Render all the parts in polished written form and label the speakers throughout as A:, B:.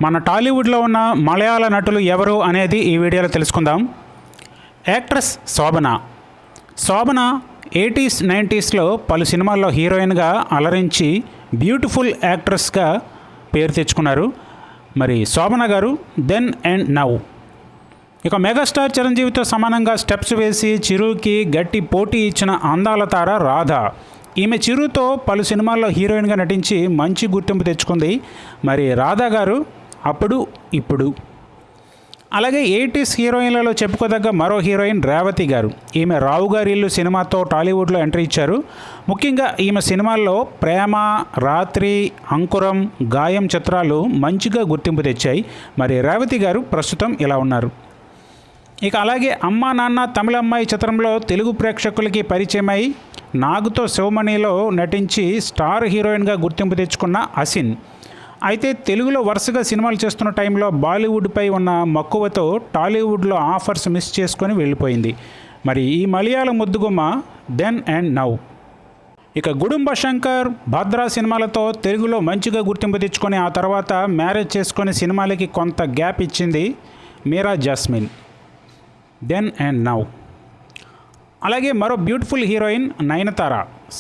A: మన టాలీవుడ్లో ఉన్న మలయాళ నటులు ఎవరు అనేది ఈ వీడియోలో తెలుసుకుందాం. యాక్ట్రెస్ శోభన 80s 90sలో పలు సినిమాల్లో హీరోయిన్గా అలరించి బ్యూటిఫుల్ యాక్ట్రెస్గా పేరు తెచ్చుకున్నారు. మరి శోభన గారు దెన్ అండ్ నౌ ఇక మెగాస్టార్ చిరంజీవితో సమానంగా స్టెప్స్ వేసి చిరుకి గట్టి పోటీ ఇచ్చిన అందాల తార రాధ. ఈమె చిరుతో పలు సినిమాల్లో హీరోయిన్గా నటించి మంచి గుర్తింపు తెచ్చుకుంది. మరి రాధా గారు అప్పుడు ఇప్పుడు. అలాగే 80s హీరోయిన్లలో చెప్పుకోదగ్గ మరో హీరోయిన్ రేవతి గారు. ఈమె రావు గారి ఇల్లు సినిమాతో టాలీవుడ్లో ఎంట్రీ ఇచ్చారు. ముఖ్యంగా ఈమె సినిమాల్లో ప్రేమ, రాత్రి, అంకురం, గాయం చిత్రాలు మంచిగా గుర్తింపు తెచ్చాయి. మరి రేవతి గారు ప్రస్తుతం ఇలా ఉన్నారు. ఇక అలాగే అమ్మా నాన్న తమిళమ్మాయి చిత్రంలో తెలుగు ప్రేక్షకులకి పరిచయమై నాగుతో శివమణిలో నటించి స్టార్ హీరోయిన్గా గుర్తింపు తెచ్చుకున్న అసిన్. అయితే తెలుగులో వరుసగా సినిమాలు చేస్తున్న టైంలో బాలీవుడ్పై ఉన్న మక్కువతో టాలీవుడ్లో ఆఫర్స్ మిస్ చేసుకొని వెళ్ళిపోయింది. మరి ఈ మలయాళ ముద్దుగుమ్మ దెన్ అండ్ నౌ. ఇక గుడుంబ శంకర్, భద్రా సినిమాలతో తెలుగులో మంచిగా గుర్తింపు తెచ్చుకొని ఆ తర్వాత మ్యారేజ్ చేసుకొని సినిమాలకి కొంత గ్యాప్ ఇచ్చింది Meera Jasmine. Then and now. అలాగే మరో బ్యూటిఫుల్ హీరోయిన్ నయనతార.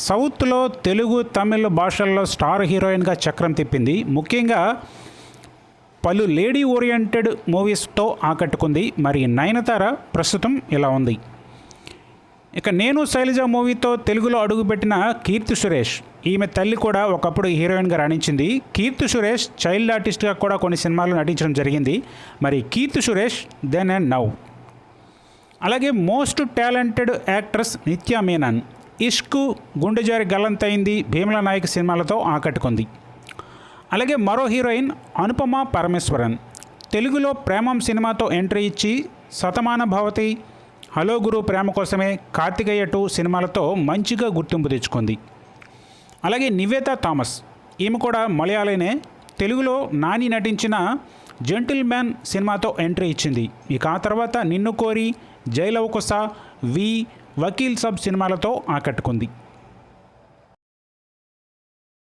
A: సౌత్లో తెలుగు, తమిళ భాషల్లో స్టార్ హీరోయిన్గా చక్రం తిప్పింది. ముఖ్యంగా పలు లేడీ ఓరియంటెడ్ మూవీస్తో ఆకట్టుకుంది. మరి నయనతార ప్రస్తుతం ఇలా ఉంది. ఇక నేను శైలజ మూవీతో తెలుగులో అడుగుపెట్టిన కీర్తి సురేష్. ఈమె తల్లి కూడా ఒకప్పుడు హీరోయిన్గా రాణించింది. కీర్తి సురేష్ చైల్డ్ ఆర్టిస్ట్గా కూడా కొన్ని సినిమాల్లో నటించడం జరిగింది. మరి Keerthy Suresh then and now. అలాగే మోస్ట్ టాలెంటెడ్ యాక్ట్రెస్ నిత్యా మీనన్. ఇష్కు, గుండెజారి గల్లంతైంది, భీమల నాయక్ సినిమాలతో ఆకట్టుకుంది. అలాగే మరో హీరోయిన్ అనుపమ పరమేశ్వరన్. తెలుగులో ప్రేమం సినిమాతో ఎంట్రీ ఇచ్చి శతమాన భవతి, హలో గురు ప్రేమ కోసమే, కార్తికేయ 2 సినిమాలతో మంచిగా గుర్తింపు తెచ్చుకుంది. అలాగే నివేతా థామస్. ఈమె కూడా మలయాళీనే. తెలుగులో నాని నటించిన జెంటిల్ మ్యాన్ సినిమాతో ఎంట్రీ ఇచ్చింది. ఇక ఆ తర్వాత నిన్ను కోరి, జైలవకుశ, వి, వకీల్ సబ్ సినిమాలతో ఆకట్టుకుంది.